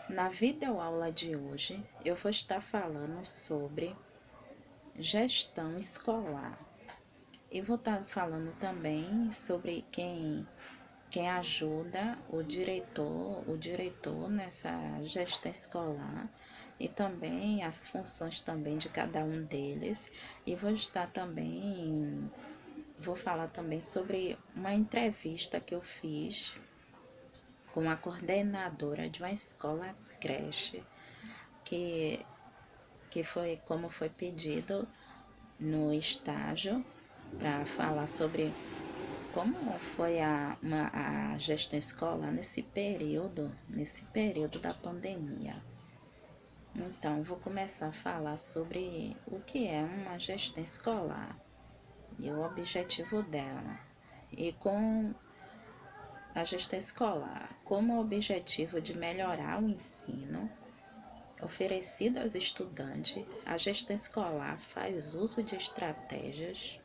Na videoaula de hoje, eu vou estar falando sobre gestão escolar e vou estar falando também sobre quem ajuda o diretor nessa gestão escolar e também as funções também de cada um deles. E vou falar também sobre uma entrevista que eu fiz com a coordenadora de uma escola creche, que foi como foi pedido no estágio, para falar sobre como foi a gestão escolar nesse período da pandemia. Então, vou começar a falar sobre o que é uma gestão escolar e o objetivo dela. E com a gestão escolar, como objetivo de melhorar o ensino oferecido aos estudantes, a gestão escolar faz uso de estratégias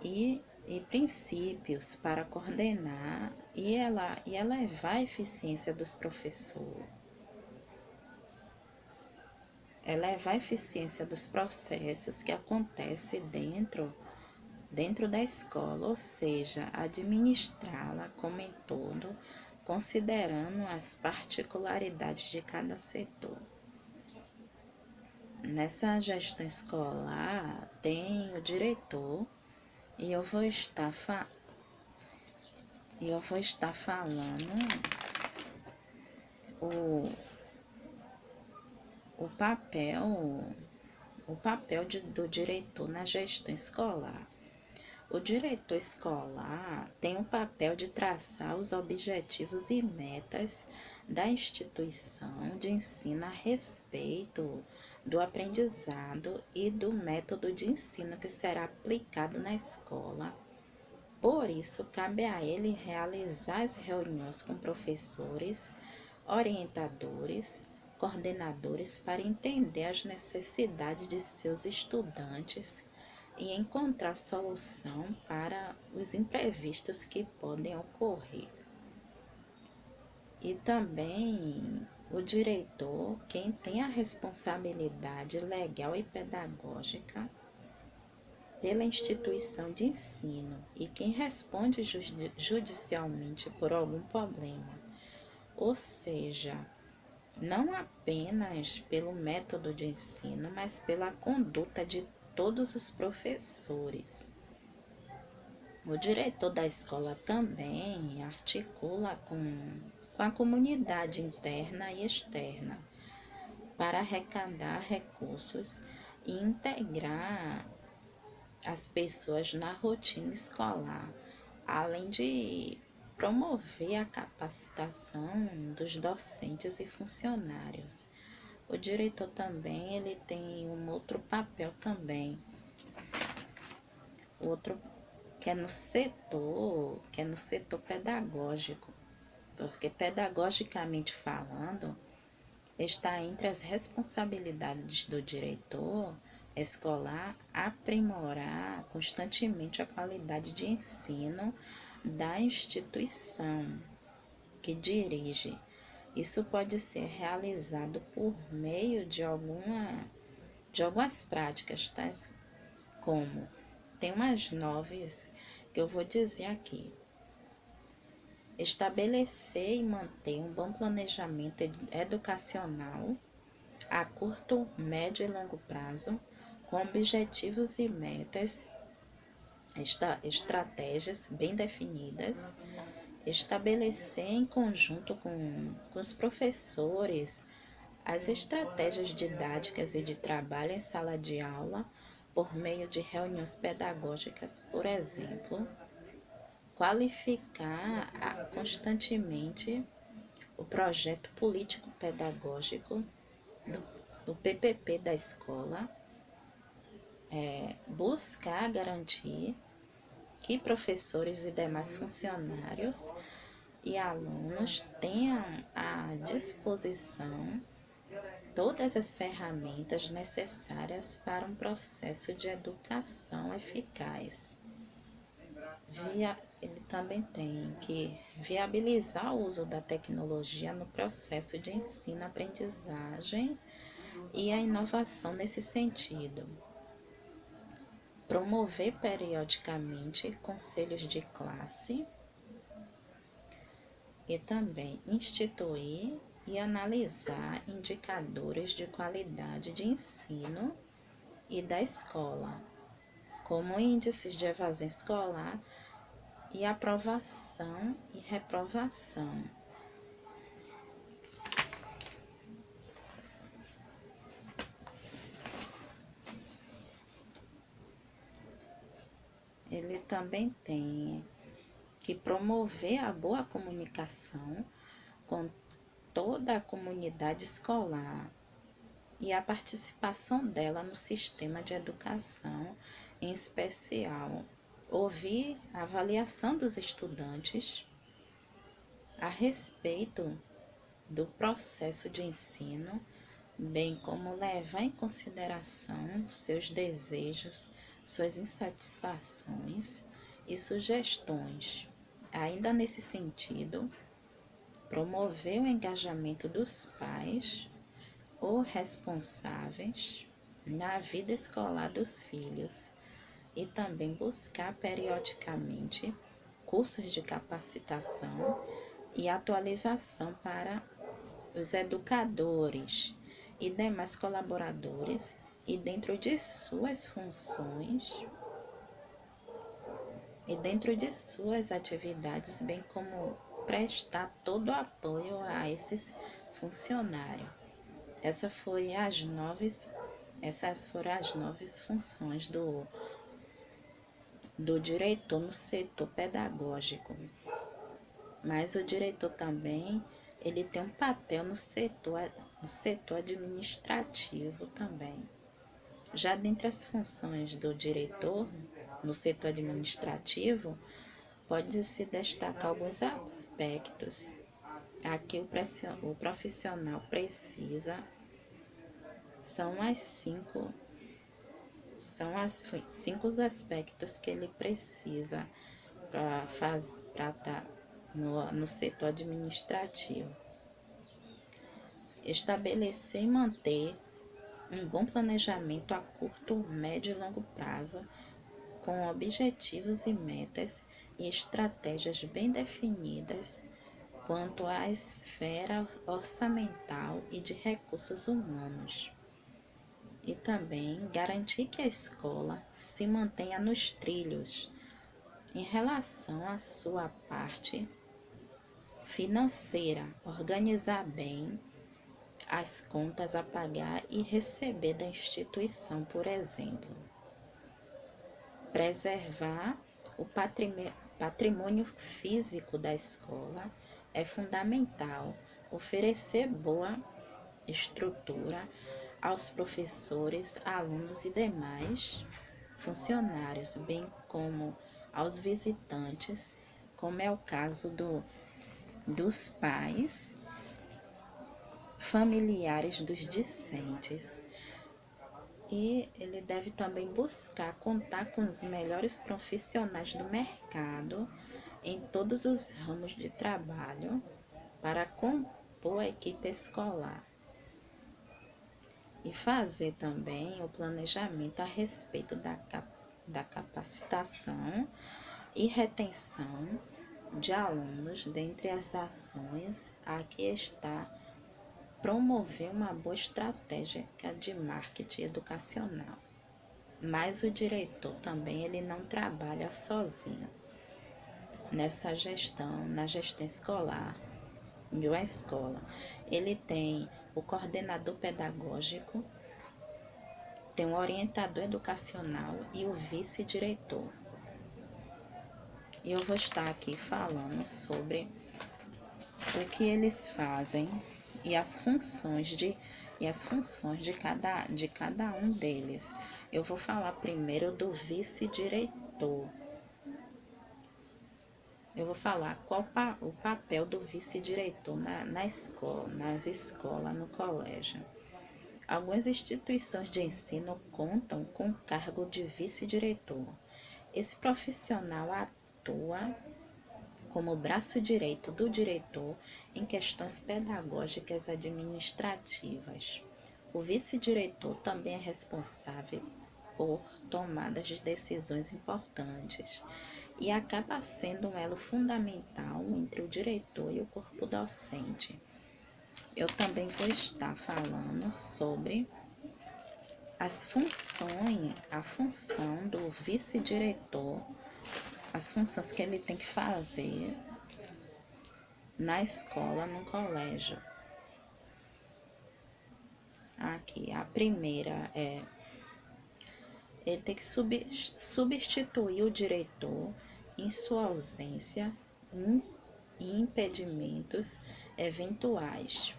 e princípios para coordenar e elevar a eficiência dos professores, elevar a eficiência dos processos que acontecem dentro da escola, ou seja, administrá-la como em todo, considerando as particularidades de cada setor. Nessa gestão escolar tem o diretor e eu vou estar falando o, o papel do diretor na gestão escolar. O diretor escolar tem o papel de traçar os objetivos e metas da instituição de ensino a respeito do aprendizado e do método de ensino que será aplicado na escola. Por isso, cabe a ele realizar as reuniões com professores, orientadores, coordenadores para entender as necessidades de seus estudantes e encontrar solução para os imprevistos que podem ocorrer. E também o diretor, quem tem a responsabilidade legal e pedagógica pela instituição de ensino e quem responde judicialmente por algum problema, ou seja, não apenas pelo método de ensino, mas pela conduta de todos os professores. O diretor da escola também articula com a comunidade interna e externa para arrecadar recursos e integrar as pessoas na rotina escolar, além de promover a capacitação dos docentes e funcionários. O diretor também ele tem um outro papel também, outro que é no setor pedagógico, porque pedagogicamente falando, está entre as responsabilidades do diretor escolar aprimorar constantemente a qualidade de ensino da instituição que dirige. Isso pode ser realizado por meio de algumas práticas, tais como, tem umas 9 que eu vou dizer aqui. Estabelecer e manter um bom planejamento educacional a curto, médio e longo prazo, com objetivos e metas, estratégias bem definidas, estabelecer em conjunto com os professores as estratégias didáticas e de trabalho em sala de aula, por meio de reuniões pedagógicas, por exemplo, qualificar constantemente o projeto político-pedagógico do PPP da escola, buscar garantir que professores e demais funcionários e alunos tenham à disposição todas as ferramentas necessárias para um processo de educação eficaz, ele também tem que viabilizar o uso da tecnologia no processo de ensino-aprendizagem e a inovação nesse sentido. Promover periodicamente conselhos de classe e também instituir e analisar indicadores de qualidade de ensino e da escola, como índices de evasão escolar e aprovação e reprovação. Ele também tem que promover a boa comunicação com toda a comunidade escolar e a participação dela no sistema de educação, em especial ouvir a avaliação dos estudantes a respeito do processo de ensino, bem como levar em consideração seus desejos, suas insatisfações e sugestões. Ainda nesse sentido, promover o engajamento dos pais ou responsáveis na vida escolar dos filhos e também buscar periodicamente cursos de capacitação e atualização para os educadores e demais colaboradores e dentro de suas funções e dentro de suas atividades, bem como prestar todo o apoio a esses funcionários. Essas foram as 9 funções do diretor no setor pedagógico. Mas o diretor também, ele tem um papel no setor administrativo também. Já dentre as funções do diretor no setor administrativo, pode-se destacar alguns aspectos. Aqui o profissional precisa, são cinco os aspectos que ele precisa para estar no setor administrativo. Estabelecer e manter um bom planejamento a curto, médio e longo prazo, com objetivos e metas e estratégias bem definidas quanto à esfera orçamental e de recursos humanos. E também garantir que a escola se mantenha nos trilhos em relação à sua parte financeira, organizar bem as contas a pagar e receber da instituição, por exemplo. Preservar o patrimônio físico da escola é fundamental. Oferecer boa estrutura aos professores, alunos e demais funcionários, bem como aos visitantes, como é o caso dos pais, familiares dos discentes. E ele deve também buscar contar com os melhores profissionais do mercado em todos os ramos de trabalho para compor a equipe escolar. E fazer também o planejamento a respeito da capacitação e retenção de alunos. Dentre as ações, aqui está promover uma boa estratégia de marketing educacional. Mas o diretor também, ele não trabalha sozinho nessa gestão, na gestão escolar de uma escola. Ele tem o coordenador pedagógico, tem o orientador educacional e o vice-diretor. E eu vou estar aqui falando sobre o que eles fazem e as funções de cada um deles. Eu vou falar primeiro do vice-diretor. Eu vou falar qual o papel do vice-diretor na escola, nas escolas, no colégio. Algumas instituições de ensino contam com o cargo de vice-diretor. Esse profissional atua como o braço direito do diretor em questões pedagógicas administrativas. O vice-diretor também é responsável por tomadas de decisões importantes e acaba sendo um elo fundamental entre o diretor e o corpo docente. Eu também vou estar falando sobre a função do vice-diretor, as funções que ele tem que fazer na escola, no colégio. Aqui, a primeira é, ele tem que substituir o diretor em sua ausência e impedimentos eventuais.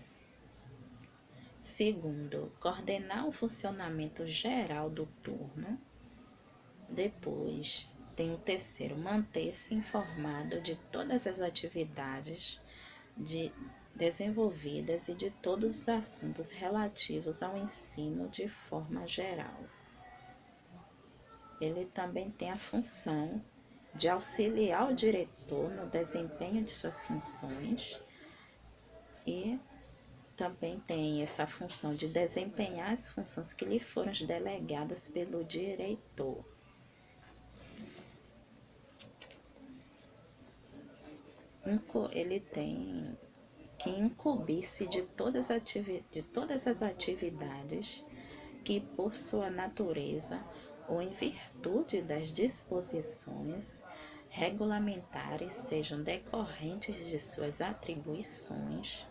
Segundo, coordenar o funcionamento geral do turno. Depois, tem o terceiro, manter-se informado de todas as atividades desenvolvidas e de todos os assuntos relativos ao ensino de forma geral. Ele também tem a função de auxiliar o diretor no desempenho de suas funções e também tem essa função de desempenhar as funções que lhe foram delegadas pelo diretor. Ele tem que incumbir-se de todas as atividades que, por sua natureza ou em virtude das disposições regulamentares, sejam decorrentes de suas atribuições.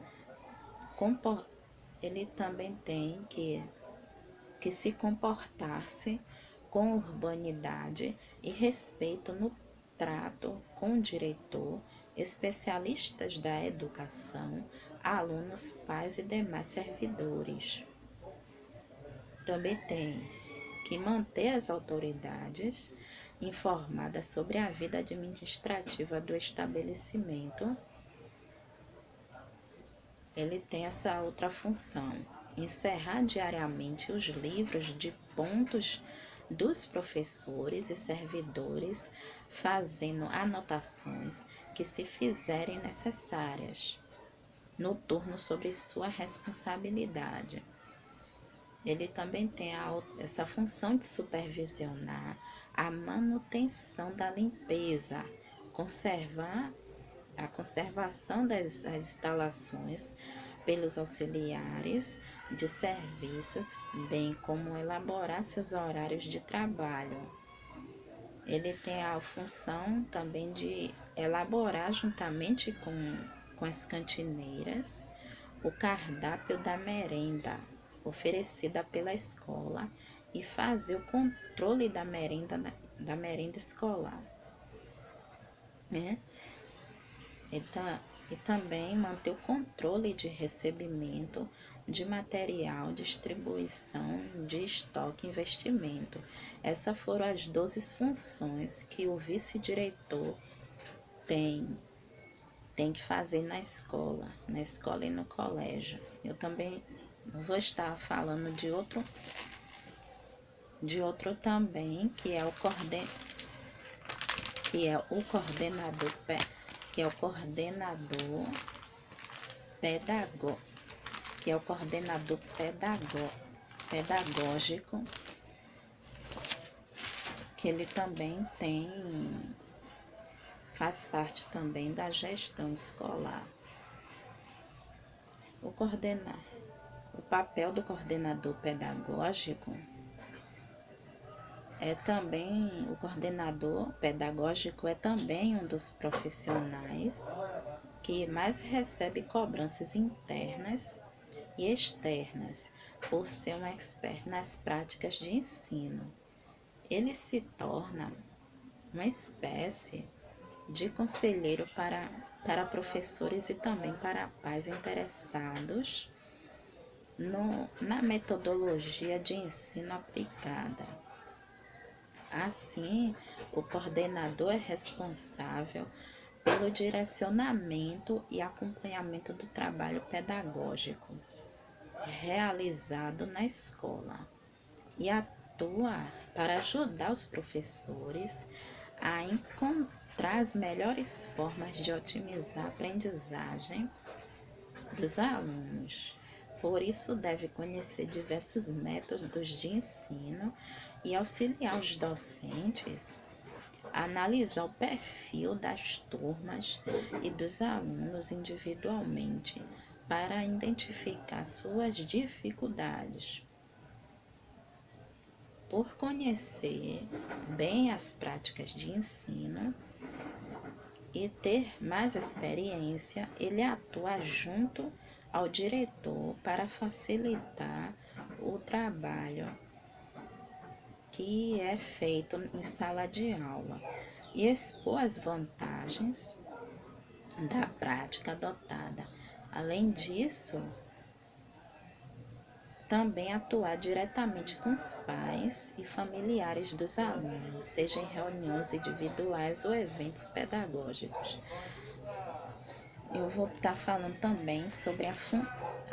Ele também tem que se comportar-se com urbanidade e respeito no trato com o diretor, especialistas da educação, alunos, pais e demais servidores. Também tem que manter as autoridades informadas sobre a vida administrativa do estabelecimento. Ele tem essa outra função, encerrar diariamente os livros de pontos dos professores e servidores, fazendo anotações que se fizerem necessárias no turno sobre sua responsabilidade. Ele também tem essa função de supervisionar a manutenção da limpeza, a conservação das instalações pelos auxiliares de serviços, bem como elaborar seus horários de trabalho. Ele tem a função também de elaborar, juntamente com as cantineiras, o cardápio da merenda oferecida pela escola e fazer o controle da merenda escolar, né? E também manter o controle de recebimento de material, distribuição de estoque e investimento. Essas foram as 12 funções que o vice-diretor tem que fazer na escola e no colégio. Eu também vou estar falando de outro também, que é o coordenador pedagógico, que ele também faz parte também da gestão escolar. O papel do coordenador pedagógico o coordenador pedagógico é também um dos profissionais que mais recebe cobranças internas e externas por ser um expert nas práticas de ensino. Ele se torna uma espécie de conselheiro para professores e também para pais interessados na metodologia de ensino aplicada. Assim, o coordenador é responsável pelo direcionamento e acompanhamento do trabalho pedagógico realizado na escola e atua para ajudar os professores a encontrar as melhores formas de otimizar a aprendizagem dos alunos. Por isso, deve conhecer diversos métodos de ensino e auxiliar os docentes a analisar o perfil das turmas e dos alunos individualmente para identificar suas dificuldades. Por conhecer bem as práticas de ensino e ter mais experiência, ele atua junto ao diretor para facilitar o trabalho que é feito em sala de aula e expor as vantagens da prática adotada. Além disso, também atuar diretamente com os pais e familiares dos alunos, seja em reuniões individuais ou eventos pedagógicos. Eu vou estar falando também sobre a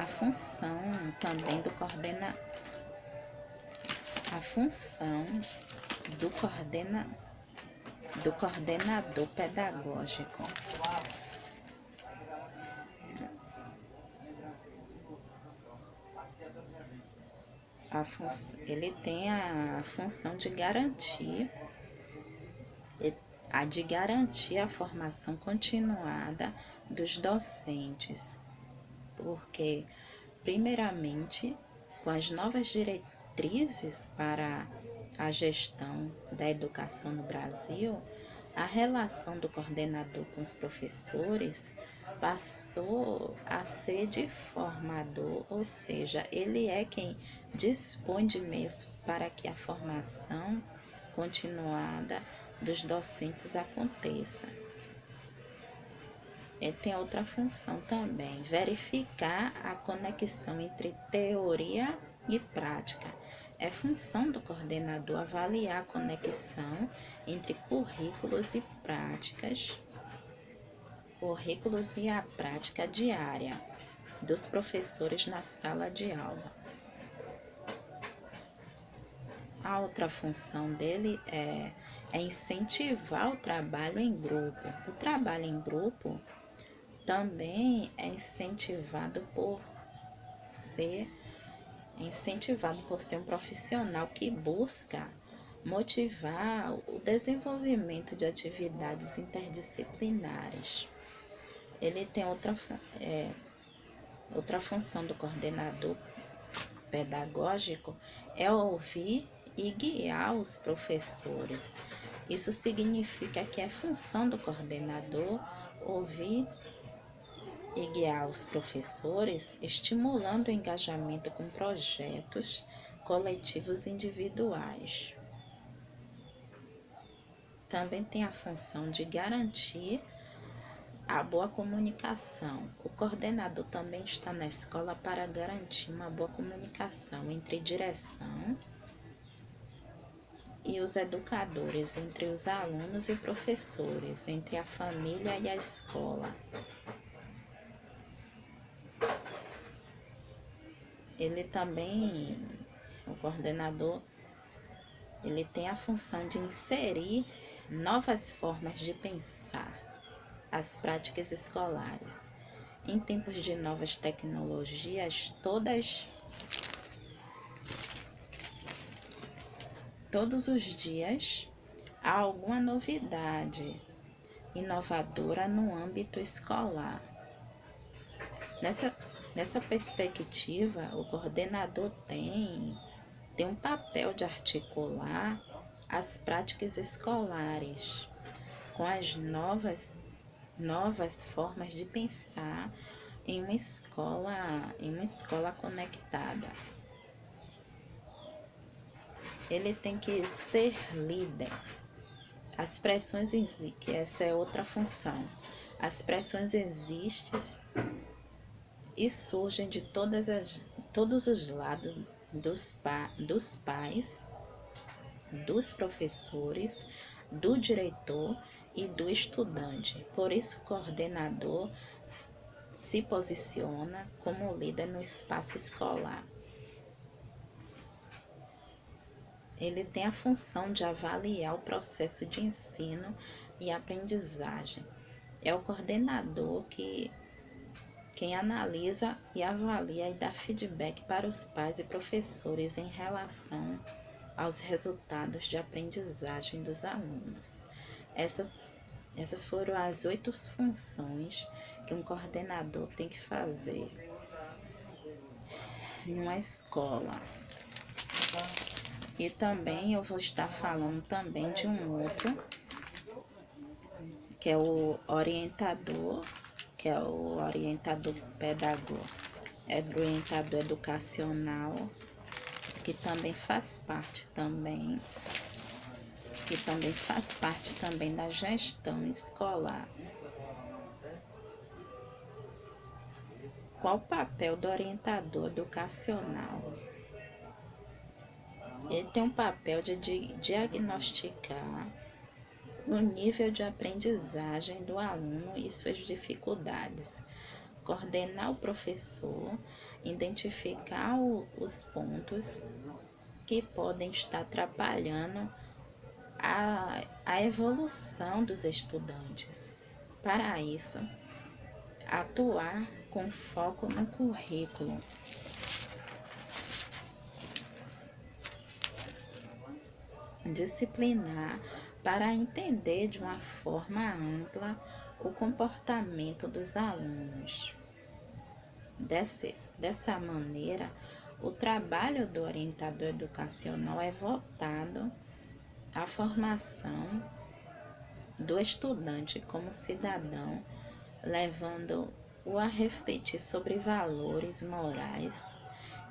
função também do coordenador pedagógico. Ele tem a função de garantir a formação continuada dos docentes, porque, primeiramente, com as novas diretrizes para a gestão da educação no Brasil, a relação do coordenador com os professores passou a ser de formador, ou seja, ele é quem dispõe de meios para que a formação continuada dos docentes aconteça. Ele tem outra função também, verificar a conexão entre teoria e prática. É função do coordenador avaliar a conexão entre currículos e a prática diária dos professores na sala de aula. A outra função dele é incentivar o trabalho em grupo. O trabalho em grupo também é incentivado por ser um profissional que busca motivar o desenvolvimento de atividades interdisciplinares. Ele tem outra função do coordenador pedagógico é ouvir e guiar os professores. Isso significa que é função do coordenador ouvir e guiar os professores, estimulando o engajamento com projetos coletivos individuais. Também tem a função de garantir a boa comunicação. O coordenador também está na escola para garantir uma boa comunicação entre direção e os educadores, entre os alunos e professores, entre a família e a escola. O coordenador, ele tem a função de inserir novas formas de pensar as práticas escolares. Em tempos de novas tecnologias, todos os dias há alguma novidade inovadora no âmbito escolar. Nessa perspectiva, o coordenador tem um papel de articular as práticas escolares com as novas formas de pensar em uma escola conectada. Ele tem que ser líder. As pressões que essa é outra função. As pressões existem e surgem de todos os lados dos pais, dos professores, do diretor e do estudante. Por isso, o coordenador se posiciona como líder no espaço escolar. Ele tem a função de avaliar o processo de ensino e aprendizagem. É o coordenador quem analisa e avalia e dá feedback para os pais e professores em relação aos resultados de aprendizagem dos alunos. Essas foram as 8 funções que um coordenador tem que fazer em uma escola. E também eu vou estar falando também de um outro, que é o orientador pedagógico, orientador educacional, que também faz parte também da gestão escolar. Qual o papel do orientador educacional? Ele tem um papel de diagnosticar o nível de aprendizagem do aluno e suas dificuldades, coordenar o professor, identificar os pontos que podem estar atrapalhando a evolução dos estudantes. Para isso, atuar com foco no currículo. Disciplinar para entender de uma forma ampla o comportamento dos alunos. Dessa maneira, o trabalho do orientador educacional é voltado à formação do estudante como cidadão, levando-o a refletir sobre valores morais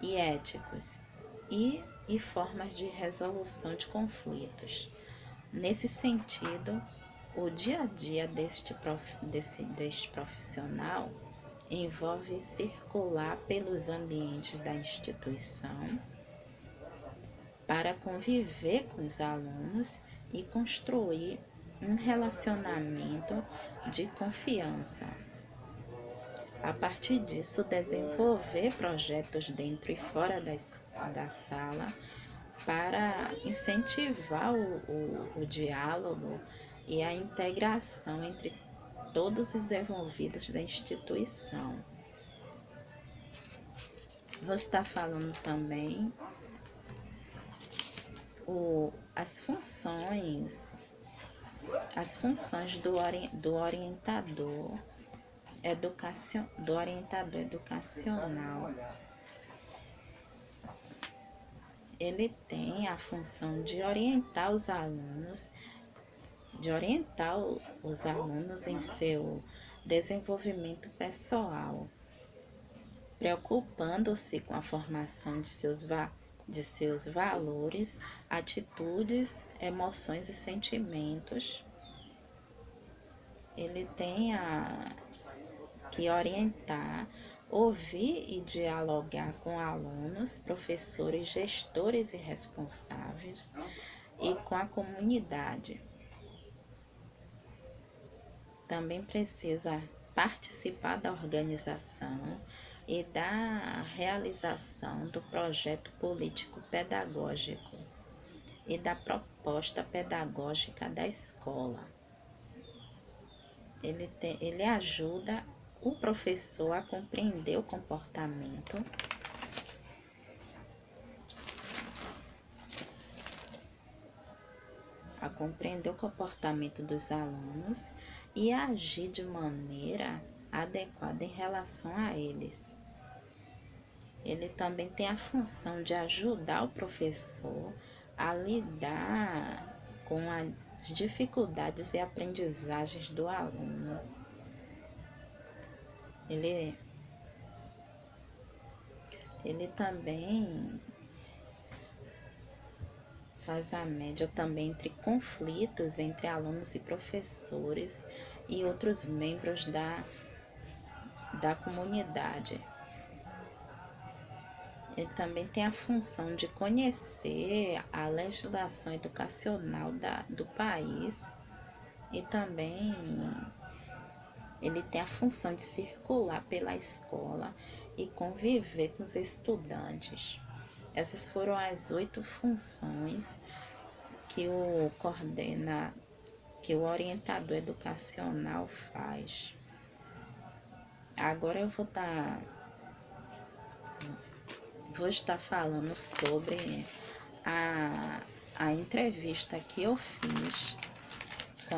e éticos e formas de resolução de conflitos. Nesse sentido, o dia a dia deste profissional envolve circular pelos ambientes da instituição para conviver com os alunos e construir um relacionamento de confiança. A partir disso, desenvolver projetos dentro e fora da sala para incentivar o diálogo e a integração entre todos os envolvidos da instituição. Vou estar falando também as funções do orientador educacional. Ele tem a função de orientar os alunos em seu desenvolvimento pessoal, preocupando-se com a formação de seus valores, atitudes, emoções e sentimentos. Ele tem que orientar, ouvir e dialogar com alunos, professores, gestores e responsáveis e com a comunidade. Também precisa participar da organização e da realização do projeto político-pedagógico e da proposta pedagógica da escola. Ele ajuda o professor a compreender o comportamento dos alunos e a agir de maneira adequada em relação a eles. Ele também tem a função de ajudar o professor a lidar com as dificuldades e aprendizagens do aluno. Ele também faz a média também entre conflitos entre alunos e professores e outros membros da comunidade. Ele também tem a função de conhecer a legislação educacional do país e também ele tem a função de circular pela escola e conviver com os estudantes. Essas foram as 8 funções que o que o orientador educacional faz. Agora eu vou estar falando sobre a entrevista que eu fiz com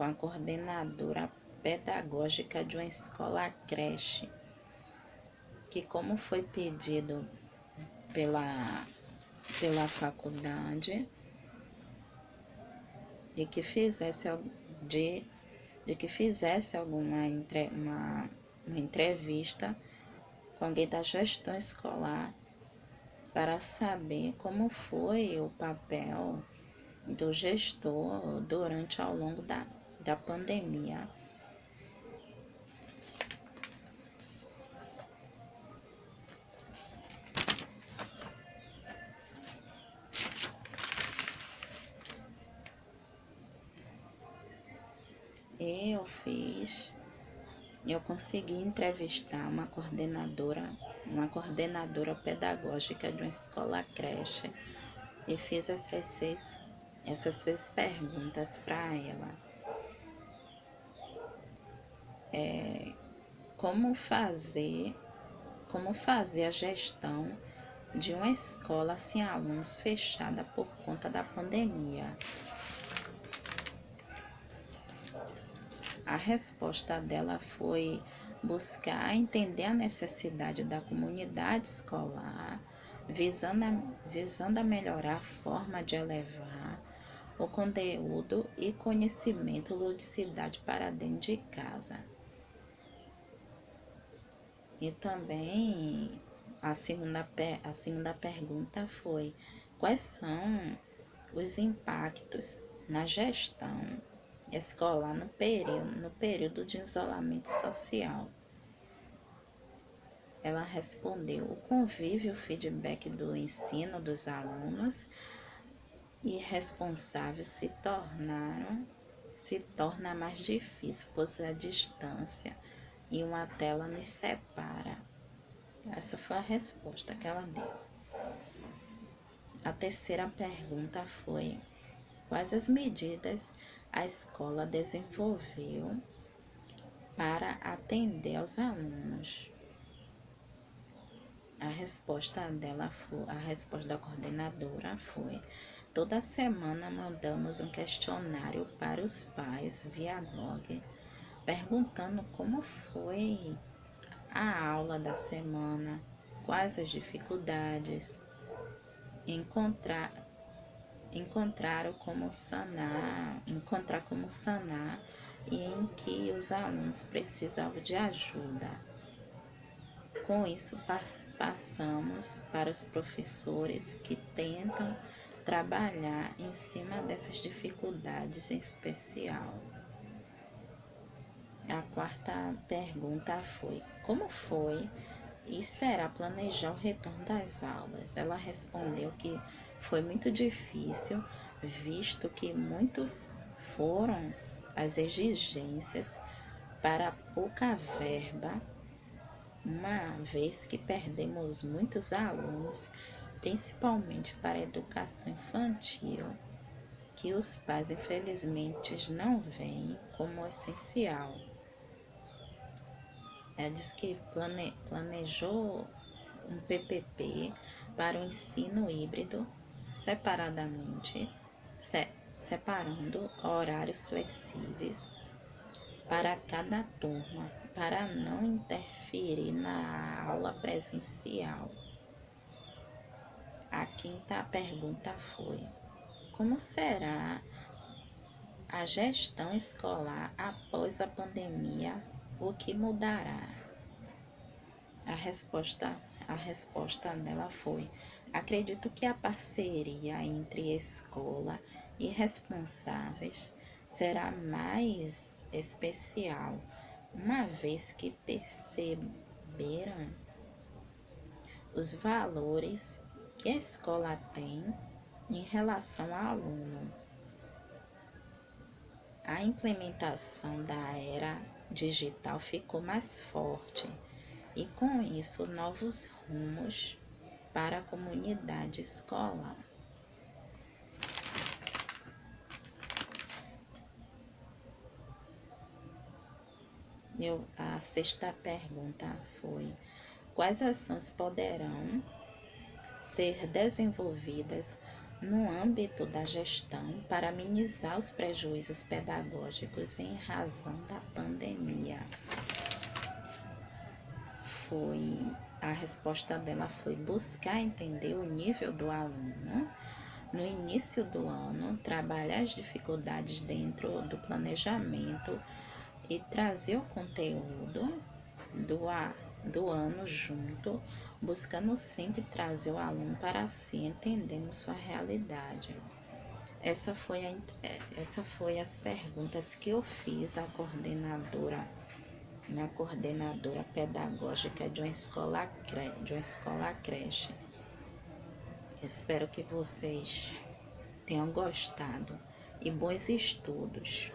a coordenadora pedagógica de uma escola creche, que como foi pedido pela faculdade de que fizesse alguma uma entrevista com alguém da gestão escolar para saber como foi o papel do gestor ao longo da pandemia. Eu consegui entrevistar uma coordenadora pedagógica de uma escola creche e fiz essas seis perguntas para ela. Como fazer a gestão de uma escola sem alunos fechada por conta da pandemia? A resposta dela foi buscar entender a necessidade da comunidade escolar, visando a melhorar a forma de elevar o conteúdo e conhecimento ludicidade para dentro de casa. E também a segunda pergunta foi: quais são os impactos na gestão escolar no período de isolamento social? Ela respondeu: o convívio e o feedback do ensino dos alunos e responsáveis se torna mais difícil, pois a distância e uma tela nos separa. Essa foi a resposta que ela deu. A terceira pergunta foi: quais as medidas a escola desenvolveu para atender aos alunos? A resposta da coordenadora foi: toda semana mandamos um questionário para os pais via blog, perguntando como foi a aula da semana, quais as dificuldades, encontrar como sanar e em que os alunos precisavam de ajuda. Com isso, passamos para os professores que tentam trabalhar em cima dessas dificuldades em especial. A quarta pergunta foi: como foi e será planejar o retorno das aulas? Ela respondeu que foi muito difícil, visto que muitos foram as exigências para pouca verba, uma vez que perdemos muitos alunos, principalmente para a educação infantil, que os pais infelizmente não veem como essencial. Ela disse que planejou um PPP para o ensino híbrido separadamente, separando horários flexíveis para cada turma, para não interferir na aula presencial. A quinta pergunta foi: como será a gestão escolar após a pandemia? O que mudará? A resposta dela foi: acredito que a parceria entre escola e responsáveis será mais especial, uma vez que perceberam os valores que a escola tem em relação ao aluno. A implementação da era digital ficou mais forte e, com isso, novos rumos para a comunidade escolar. A sexta pergunta foi: quais ações poderão ser desenvolvidas no âmbito da gestão para minimizar os prejuízos pedagógicos em razão da pandemia? A resposta dela foi buscar entender o nível do aluno no início do ano, trabalhar as dificuldades dentro do planejamento e trazer o conteúdo do ano junto, buscando sempre trazer o aluno para si, entendendo sua realidade. Essa foi as perguntas que eu fiz à minha coordenadora pedagógica de uma escola creche. Espero que vocês tenham gostado e bons estudos.